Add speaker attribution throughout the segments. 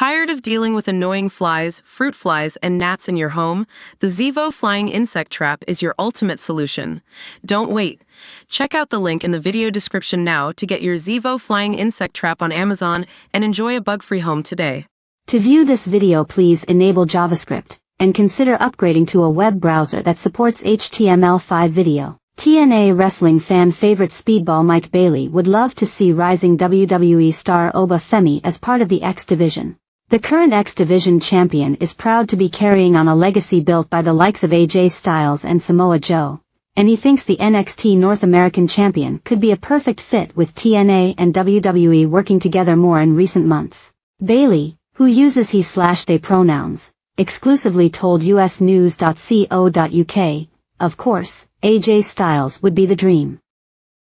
Speaker 1: Tired of dealing with annoying flies, fruit flies, and gnats in your home? The Zevo Flying Insect Trap is your ultimate solution. Don't wait. Check out the link in the video description now to get your Zevo Flying Insect Trap on Amazon and enjoy a bug-free home today.
Speaker 2: To view this video, please enable JavaScript and consider upgrading to a web browser that supports HTML5 video. TNA wrestling fan favorite Speedball Mike Bailey would love to see rising WWE star Oba Femi as part of the X Division. The current X Division champion is proud to be carrying on a legacy built by the likes of AJ Styles and Samoa Joe, and he thinks the NXT North American champion could be a perfect fit with TNA and WWE working together more in recent months. Bailey, who uses he/they pronouns, exclusively told usnews.co.uk, of course, AJ Styles would be the dream.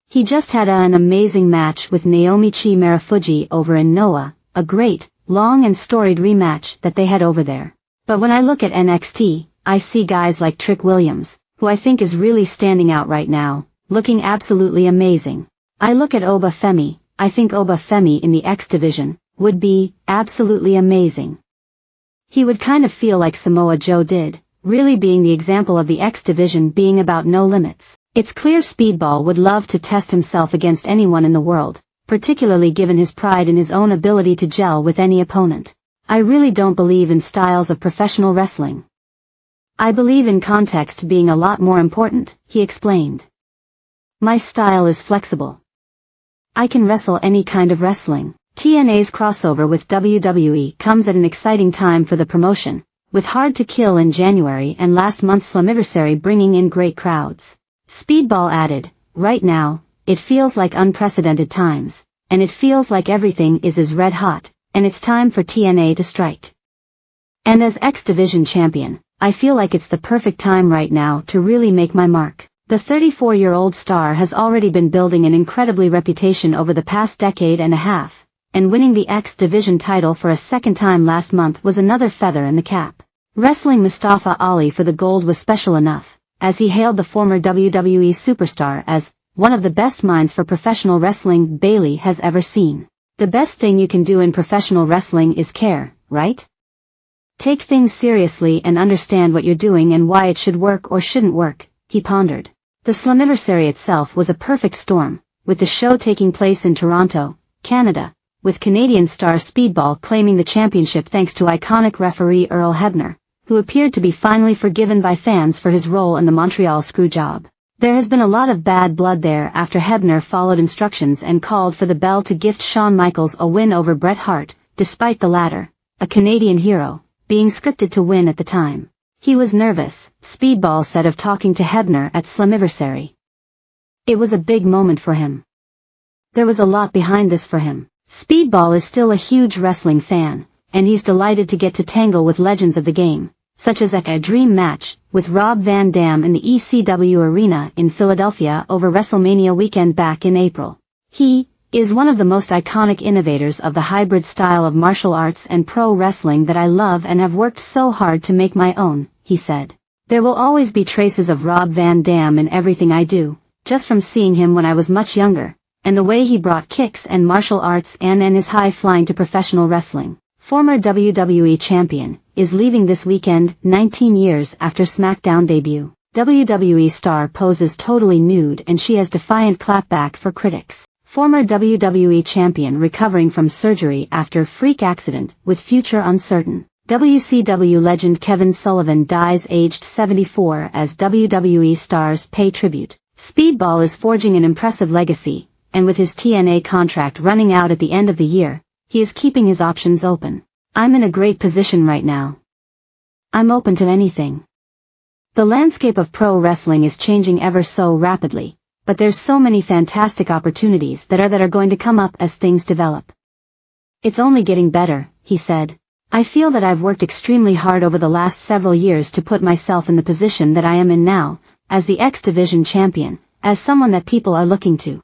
Speaker 2: He just had an amazing match with Naomichi Marufuji over in Noah, a great, long and storied rematch that they had over there. But when I look at NXT, I see guys like Trick Williams, who I think is really standing out right now, looking absolutely amazing. I look at Oba Femi, I think Oba Femi in the X Division would be absolutely amazing. He would kind of feel like Samoa Joe did, really being the example of the X Division being about no limits. It's clear Speedball would love to test himself against anyone in the world, particularly given his pride in his own ability to gel with any opponent. I really don't believe in styles of professional wrestling. I believe in context being a lot more important, he explained. My style is flexible. I can wrestle any kind of wrestling. TNA's crossover with WWE comes at an exciting time for the promotion, with Hard to Kill in January and last month's Slammiversary bringing in great crowds. Speedball added, right now, it feels like unprecedented times, and it feels like everything is as red hot, and it's time for TNA to strike. And as X Division champion, I feel like it's the perfect time right now to really make my mark. The 34-year-old star has already been building an incredibly reputation over the past decade and a half, and winning the X Division title for a second time last month was another feather in the cap. Wrestling Mustafa Ali for the gold was special enough, as he hailed the former WWE superstar as one of the best minds for professional wrestling Bailey has ever seen. The best thing you can do in professional wrestling is care, right? Take things seriously and understand what you're doing and why it should work or shouldn't work, he pondered. The Slammiversary itself was a perfect storm, with the show taking place in Toronto, Canada, with Canadian star Speedball claiming the championship thanks to iconic referee Earl Hebner, who appeared to be finally forgiven by fans for his role in the Montreal Screwjob. There has been a lot of bad blood there after Hebner followed instructions and called for the bell to gift Shawn Michaels a win over Bret Hart, despite the latter, a Canadian hero, being scripted to win at the time. He was nervous, Speedball said of talking to Hebner at Slammiversary. It was a big moment for him. There was a lot behind this for him. Speedball is still a huge wrestling fan, and he's delighted to get to tangle with legends of the game, such as a dream match with Rob Van Dam in the ECW Arena in Philadelphia over WrestleMania weekend back in April. He is one of the most iconic innovators of the hybrid style of martial arts and pro wrestling that I love and have worked so hard to make my own, he said. There will always be traces of Rob Van Dam in everything I do, just from seeing him when I was much younger, and the way he brought kicks and martial arts and his high flying to professional wrestling. Former WWE champion is leaving this weekend 19 years after SmackDown debut. WWE star poses totally nude and she has defiant clapback for critics. Former WWE champion recovering from surgery after freak accident with future uncertain. WCW legend Kevin Sullivan dies aged 74 as WWE stars pay tribute. Speedball is forging an impressive legacy, and with his TNA contract running out at the end of the year, he is keeping his options open. I'm in a great position right now. I'm open to anything. The landscape of pro wrestling is changing ever so rapidly, but there's so many fantastic opportunities that are going to come up as things develop. It's only getting better, he said. I feel that I've worked extremely hard over the last several years to put myself in the position that I am in now, as the X Division champion, as someone that people are looking to.